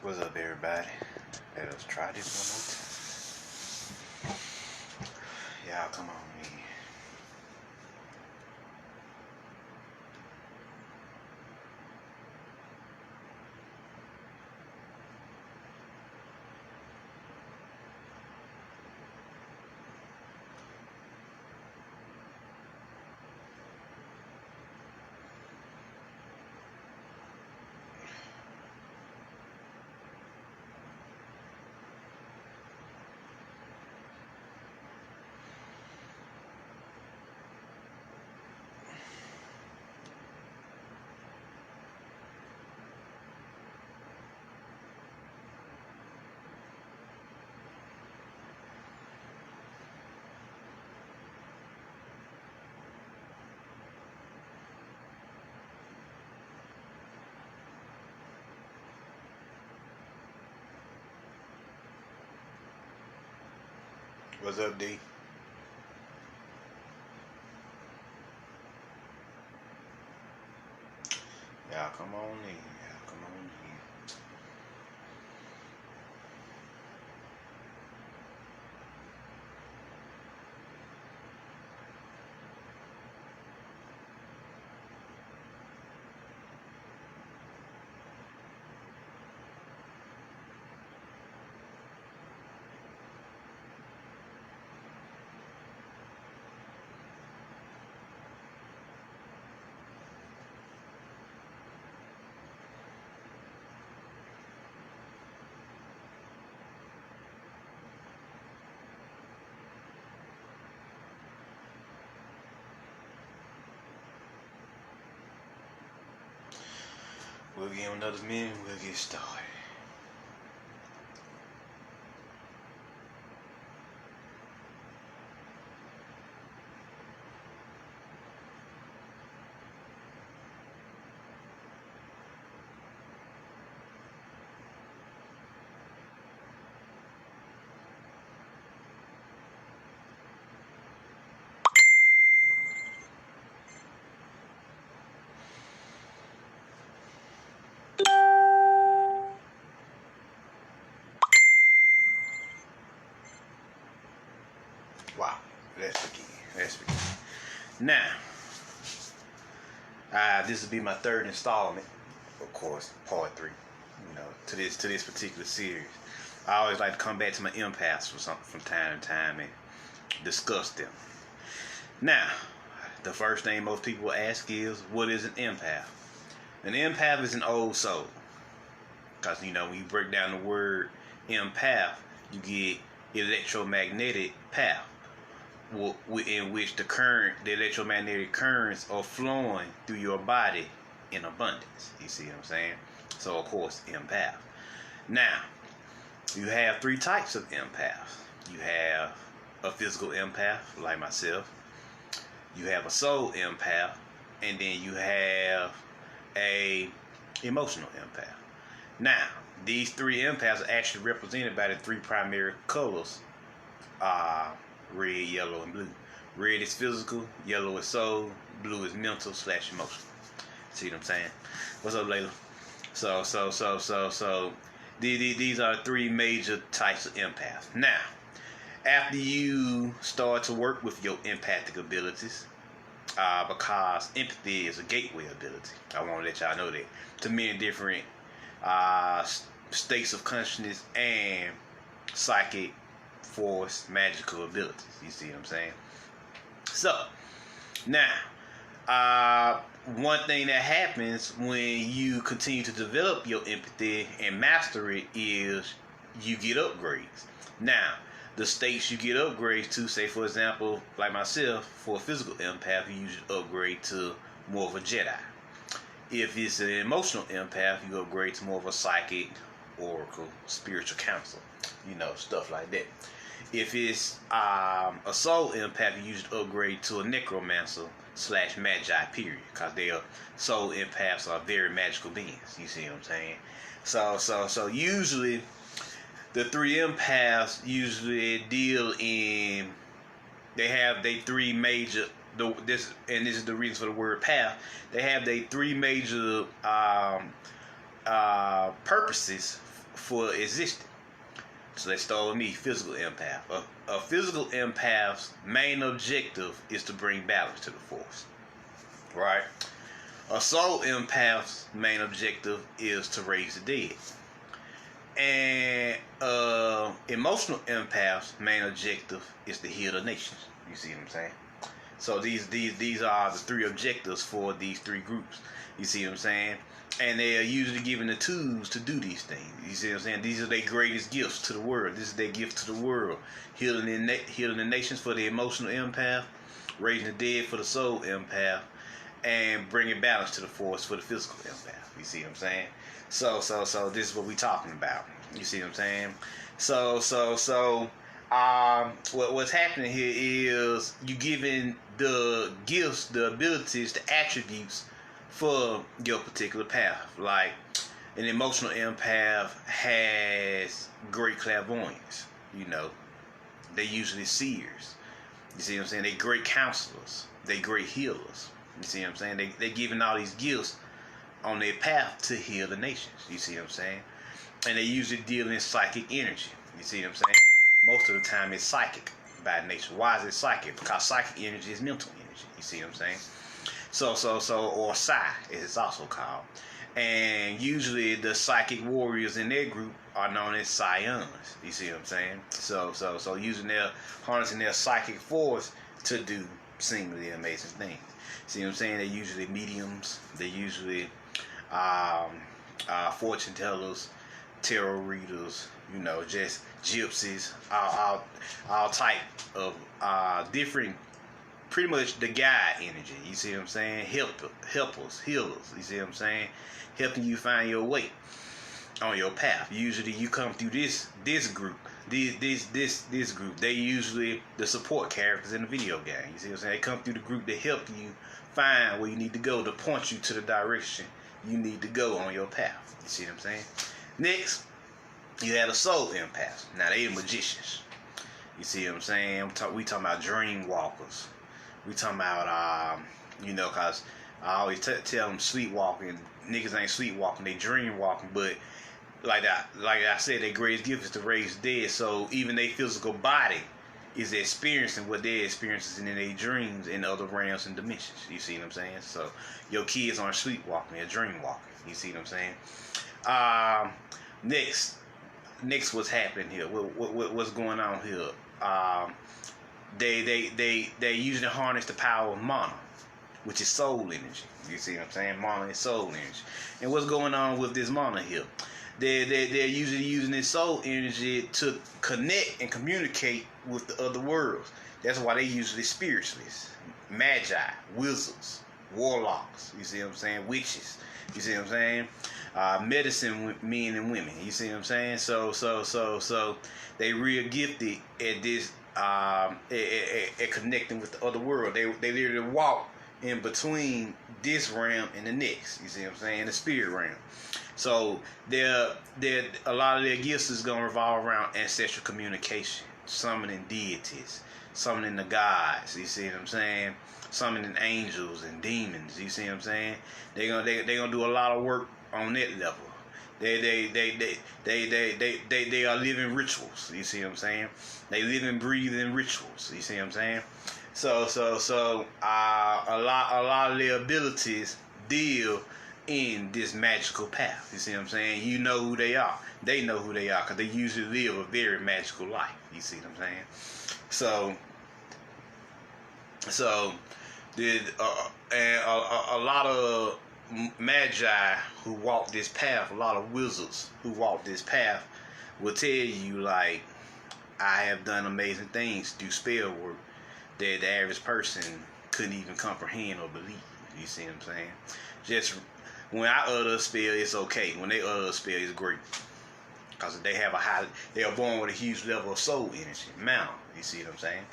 What's up, everybody? Let us try this one more time. Y'all, come on in. What's up, D? Y'all, come on in. Y'all, come on in. We'll give him another minute. We'll get started. Wow. Let's begin. Now, this will be my third installment, of course, part 3. To this particular series. I always like to come back to my empaths from time to time and discuss them. Now, the first thing most people ask is, what is an empath? An empath is an old soul. Because, when you break down the word empath, you get electromagnetic path, in which the electromagnetic currents are flowing through your body in abundance. You see what I'm saying? So, of course, empath. Now, you have 3 types of empaths. You have a physical empath, like myself. You have a soul empath, and then you have a emotional empath. Now, these 3 empaths are actually represented by the 3 primary colors: red, yellow, and blue. Red is physical, yellow is soul, blue is mental / emotional. See what I'm saying? What's up, Layla? So these are 3 major types of empaths. Now, after you start to work with your empathic abilities, because empathy is a gateway ability, I want to let y'all know that, to many different states of consciousness and psychic force, magical abilities. You see what I'm saying? So, now, one thing that happens when you continue to develop your empathy and master it is you get upgrades. Now, the states you get upgrades to, say for example, like myself, for a physical empath, you usually upgrade to more of a Jedi. If it's an emotional empath, you upgrade to more of a psychic, oracle, spiritual counsel, stuff like that. If it's a soul empath, you usually upgrade to a necromancer / magi, period, because their soul empaths are very magical beings. You see what I'm saying? So usually the 3 empaths usually deal in, they have they 3 major, this is the reason for the word path. They have they 3 major purposes for existing. So let's start with me, physical empath. A physical empath's main objective is to bring balance to the force, right? A soul empath's main objective is to raise the dead. And emotional empath's main objective is to heal the nations. You see what I'm saying? So these are the three objectives for these three groups. You see what I'm saying? And they are usually given the tools to do these things. You see what I'm saying? These are their greatest gifts to the world. This is their gift to the world. Healing the nations for the emotional empath, raising the dead for the soul empath, and bringing balance to the force for the physical empath. You see what I'm saying? So this is what we talking about. You see what I'm saying? What's happening here is you giving the gifts, the abilities, the attributes for your particular path. Like an emotional empath has great clairvoyance. You know, they usually seers. You see what I'm saying? They great counselors. They great healers. You see what I'm saying? They giving all these gifts on their path to heal the nations. You see what I'm saying? And they usually deal in psychic energy. You see what I'm saying? Most of the time it's psychic by nature. Why is it psychic? Because psychic energy is mental energy. You see what I'm saying? Or psi, it's also called. And usually the psychic warriors in their group are known as psions. You see what I'm saying? So using harnessing their psychic force to do seemingly amazing things. See what I'm saying? They're usually mediums. They're usually fortune tellers, tarot readers, you know, just gypsies, all type of different, pretty much the guide energy. You see what I'm saying? Helpers, healers. You see what I'm saying? Helping you find your way on your path. Usually you come through this group. This group, they usually the support characters in the video game. You see what I'm saying? They come through the group to help you find where you need to go, to point you to the direction you need to go on your path. You see what I'm saying? Next, you have a soul empath. Now they are magicians. You see what I'm saying? We talking about dream walkers. We talking about you know, cause I always tell them sleepwalking. Niggas ain't sleepwalking, they dream walking. But like I said, their greatest gift is to raise the dead. So even their physical body is experiencing what they're experiencing in their dreams in other realms and dimensions. You see what I'm saying? So your kids aren't sleepwalking, they're dream walking. You see what I'm saying? Next, what's happening here? What's going on here? They usually harness the power of mana, which is soul energy. You see what I'm saying? Mana is soul energy. And what's going on with this mana here? They're usually using this soul energy to connect and communicate with the other worlds. That's why they usually spiritualists, magi, wizards, warlocks. You see what I'm saying? Witches. You see what I'm saying? Medicine men and women. You see what I'm saying? So they real gifted at this at connecting with the other world. They literally walk in between this realm and the next. You see what I'm saying? The spirit realm. So a lot of their gifts is gonna revolve around ancestral communication, summoning deities, summoning the gods. You see what I'm saying? Summoning angels and demons. You see what I'm saying? They gonna do a lot of work on that level. They are living rituals. You see what I'm saying? They live and breathe in rituals. You see what I'm saying? So a lot of their abilities deal in this magical path. You see what I'm saying? You know who they are. They know who they are because they usually live a very magical life. You see what I'm saying? So and a lot of magi who walk this path, a lot of wizards who walk this path will tell you, like, I have done amazing things, do spell work that the average person couldn't even comprehend or believe. You see what I'm saying? Just when I utter a spell, it's okay. When they utter a spell, it's great. Because they are born with a huge level of soul energy. You see what I'm saying?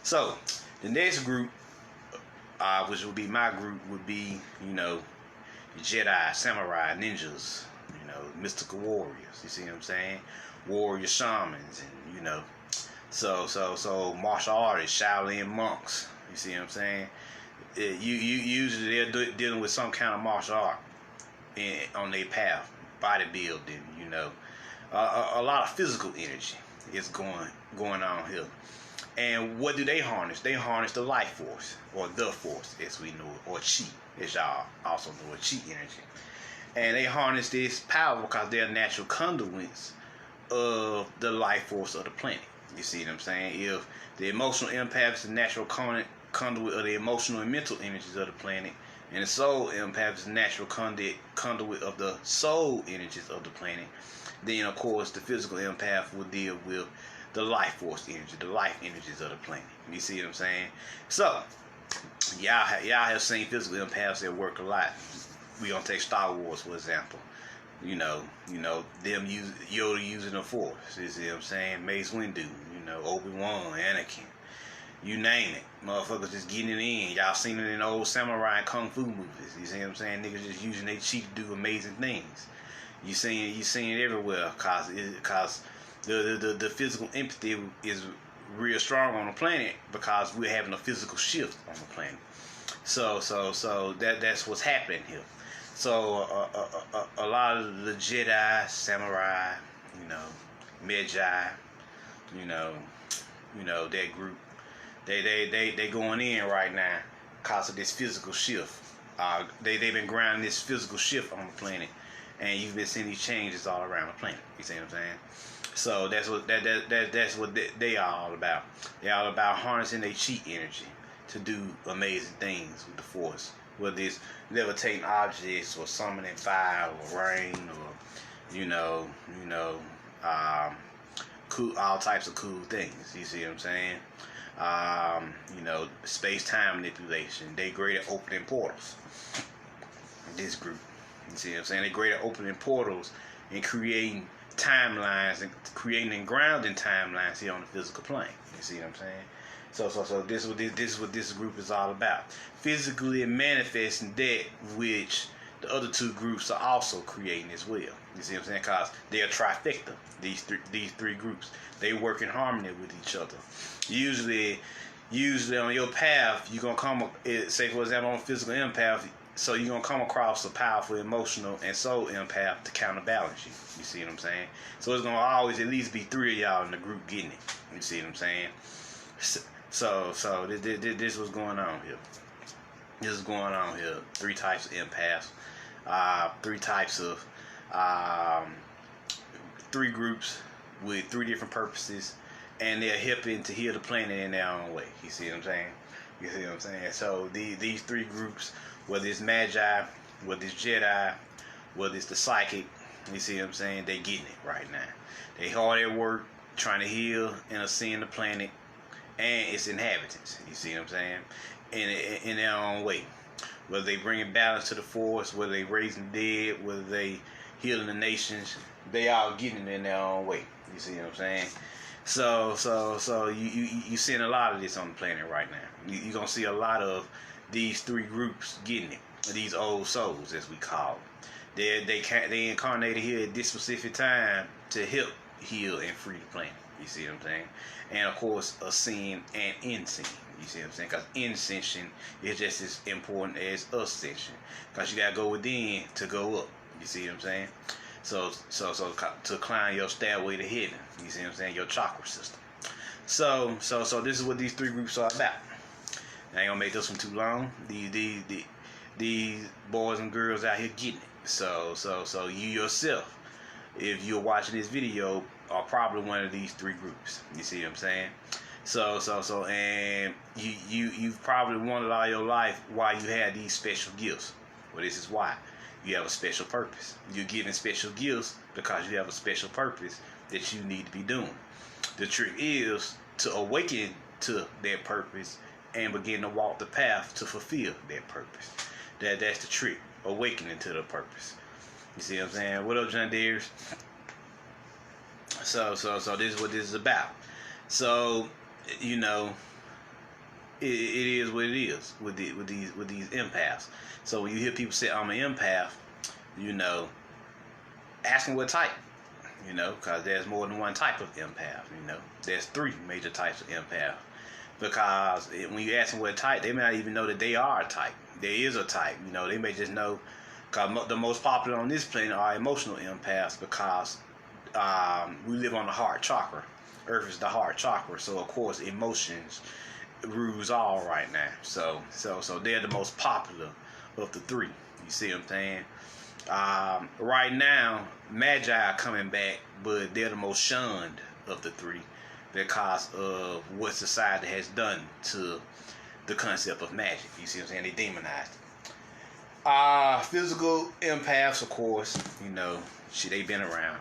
So, the next group, which would be my group, would be, you know, Jedi, samurai, ninjas, you know, mystical warriors. You see what I'm saying? Warrior shamans, and, you know, so martial artists, Shaolin monks. You see what I'm saying? Usually they're dealing with some kind of martial art on their path, bodybuilding, you know, a lot of physical energy is going on here. And what do they harness? They harness the life force, or the force as we know it, or chi, as y'all also know it, chi energy. And they harness this power because they're natural conduits of the life force of the planet. You see what I'm saying? If the emotional empath is the natural conduit of the emotional and mental energies of the planet, and the soul empath is the natural conduit of the soul energies of the planet, then of course the physical empath will deal with the life force energy, the life energies of the planet. You see what I'm saying? So y'all have seen physical empaths that work a lot. We gonna take Star Wars for example. You know, them Yoda using the Force. You see what I'm saying? Mace Windu, Obi-Wan, Anakin, you name it. Motherfuckers just getting it in. Y'all seen it in old samurai and kung fu movies. You see what I'm saying? Niggas just using their chi to do amazing things. You seeing it everywhere, cause the physical empathy is real strong on the planet because we're having a physical shift on the planet. So that's what's happening here. So a lot of the Jedi, samurai, Magi, that group, they going in right now because of this physical shift. They've been grounding this physical shift on the planet, and you've been seeing these changes all around the planet. You see what I'm saying? So that's what they are all about. They're all about harnessing their chi energy to do amazing things with the Force. Whether it's levitating objects or summoning fire or rain or cool, all types of cool things. You see what I'm saying? Space-time manipulation. They great at opening portals. This group, you see what I'm saying? They great at opening portals and creating timelines and creating and grounding timelines here on the physical plane. You see what I'm saying? So this is what this group is all about. Physically manifesting that which the other two groups are also creating as well. You see what I'm saying? Because they're a trifecta. These three groups, they work in harmony with each other. Usually on your path, you're gonna come. Say for example, on physical empath, so you're gonna come across a powerful emotional and soul empath to counterbalance you. You see what I'm saying? So it's gonna always at least be three of y'all in the group getting it. You see what I'm saying? So this was going on here. This is going on here. Three types of empaths. Three types of three groups with three different purposes, and they're helping to heal the planet in their own way. You see what I'm saying? You see what I'm saying? So these three groups, whether it's Magi, whether it's Jedi, whether it's the psychic, you see what I'm saying? They getting it right now. They hard at work trying to heal and ascend the planet and its inhabitants. You see what I'm saying? In their own way. Whether they bringing balance to the Force, whether they raising the dead, whether they healing the nations, they all getting it in their own way. You see what I'm saying? So you seeing a lot of this on the planet right now. You're gonna see a lot of these three groups getting it. These old souls, as we call them. They incarnated here at this specific time to help heal and free the planet. You see what I'm saying? And of course, ascend and ascension. You see what I'm saying? Because ascension is just as important as ascension. Because you gotta go within to go up. You see what I'm saying? So to climb your stairway to heaven. You see what I'm saying? Your chakra system. So this is what these three groups are about. I ain't gonna make this one too long. These boys and girls out here getting it. So you yourself, if you're watching this video, are probably one of these three groups. You see what I'm saying? So and you've probably wanted all your life why you had these special gifts. Well, this is why. You have a special purpose. You're given special gifts because you have a special purpose that you need to be doing. The trick is to awaken to that purpose and begin to walk the path to fulfill that purpose. That's the trick. Awakening to the purpose. You see what I'm saying? What up, John Deers? So this is what this is about. So, it is what it is with these empaths. So when you hear people say I'm an empath, ask them what type. Because there's more than one type of empath. There's three major types of empath. Because when you ask them what type, they may not even know that they are a type. There is a type. They may just know. Because the most popular on this planet are emotional empaths because we live on the heart chakra. Earth is the heart chakra, so of course emotions rules all right now. So they're the most popular of the three. You see what I'm saying? Right now, Magi are coming back, but they're the most shunned of the three because of what society has done to the concept of magic. You see what I'm saying? They demonized it. Physical empaths, of course, you know, shit, they been around.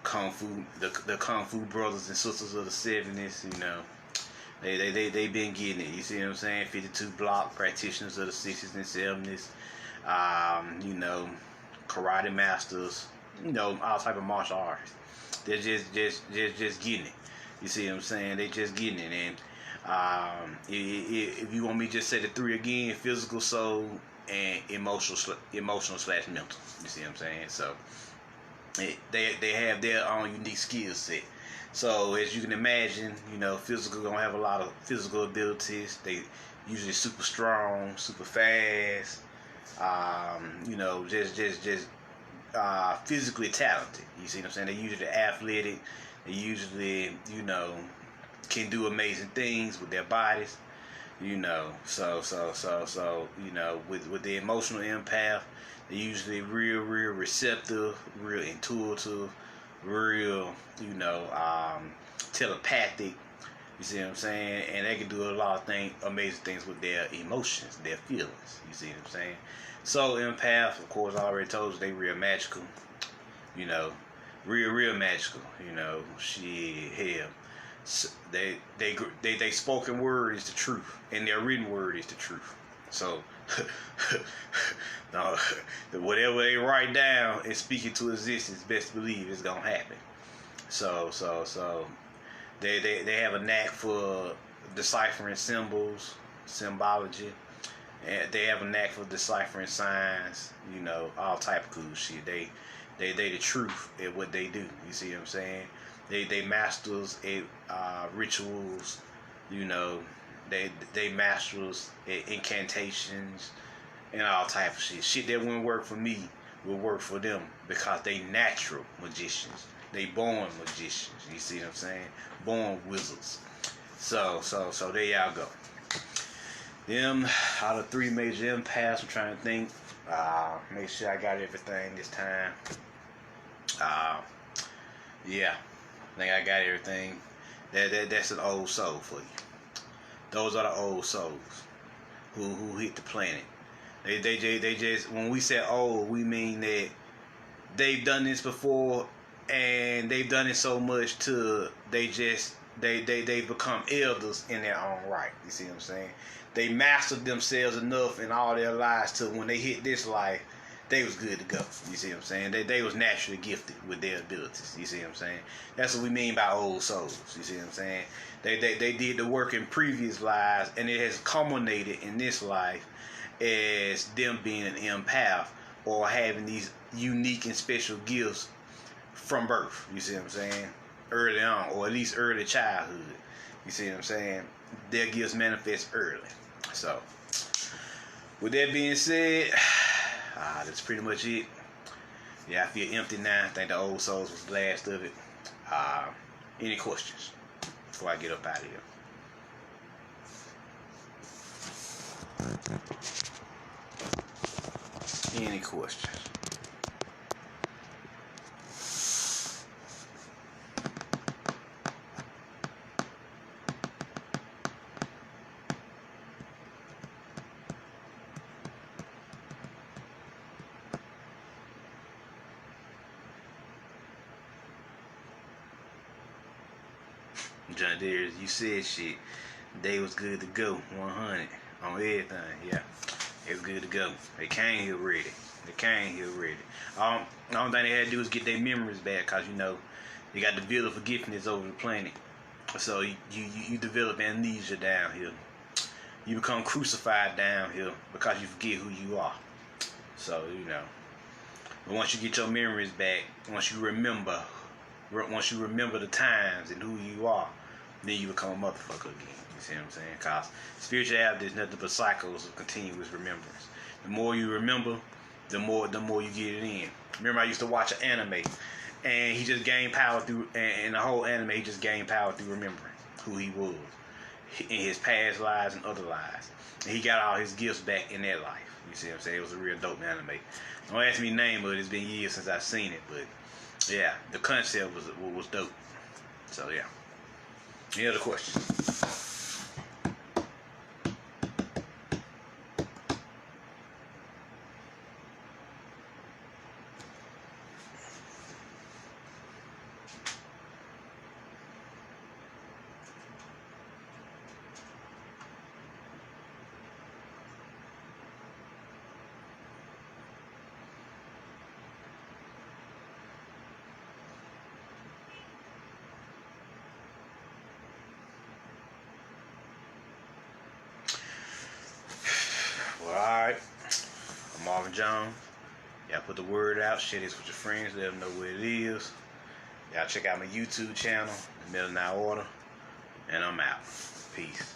Kung Fu, the Kung Fu brothers and sisters of the 70s, you know, they been getting it. You see what I'm saying? 52 block practitioners of the 60s and 70s. You know, karate masters, you know, all type of martial arts. They're just getting it. You see what I'm saying? They just getting it. And if you want me to just say the three again: physical, soul, and emotional slash mental. You see what I'm saying? So they have their own unique skill set. So as you can imagine, you know, physical gonna have a lot of physical abilities. They usually super strong, super fast. You know, just physically talented. You see what I'm saying? They usually athletic. They usually, you know, can do amazing things with their bodies. You know, so you know, with the emotional empath, they're usually real receptive, real intuitive, real, you know, telepathic. You see what I'm saying? And they can do a lot of amazing things with their emotions, their feelings. You see what I'm saying? So empath, of course, I already told you they real magical. You know, real magical. You know, hell, they spoken word is the truth, and their written word is the truth. So, no, whatever they write down and speak it to existence, best believe it's gonna happen. So they have a knack for deciphering symbols, symbology, and they have a knack for deciphering signs. You know, all type of cool shit. They the truth at what they do. You see what I'm saying? They masters at rituals. You know, they masters at incantations and all type of shit. Shit that wouldn't work for me will work for them because they natural magicians. They born magicians. You see what I'm saying? Born wizards. So there y'all go. Them out of three major empaths, I'm trying to think. Make sure I got everything this time. Yeah, I think I got everything. That's an old soul for you. Those are the old souls who hit the planet. They just when we say old, we mean that they've done this before and they've done it so much to they become elders in their own right. You see what I'm saying? They mastered themselves enough in all their lives to when they hit this life, they was good to go. You see what I'm saying? They was naturally gifted with their abilities. You see what I'm saying? That's what we mean by old souls. You see what I'm saying? They did the work in previous lives, and it has culminated in this life as them being an empath or having these unique and special gifts from birth. You see what I'm saying? Early on, or at least early childhood. You see what I'm saying? Their gifts manifest early. So, with that being said, that's pretty much it. Yeah, I feel empty now. I think the old souls was the last of it. Any questions before I get up out of here? Any questions? John Deere, you said shit. They was good to go, 100 on everything. Yeah, it was good to go. They came here ready. The only thing they had to do was get their memories back, cause you know they got the veil of forgiveness over the planet. So you develop amnesia down here. You become crucified down here because you forget who you are. So you know, but once you get your memories back, once you remember the times and who you are, then you become a motherfucker again. You see what I'm saying? Because spirituality is nothing but cycles of continuous remembrance. The more you remember, the more you get it in. Remember, I used to watch an anime, And he just gained power through, and the whole anime, he just gained power through remembering who he was in his past lives and other lives. And he got all his gifts back in that life. You see what I'm saying? It was a real dope anime. Don't ask me the name of it. It's been years since I've seen it, but yeah, the concept was dope. So yeah. Any other questions? Well, alright. I'm Marvin Jones. Y'all put the word out. Share this with your friends. Let them know what it is. Y'all check out my YouTube channel, The Middle Now Order. And I'm out. Peace.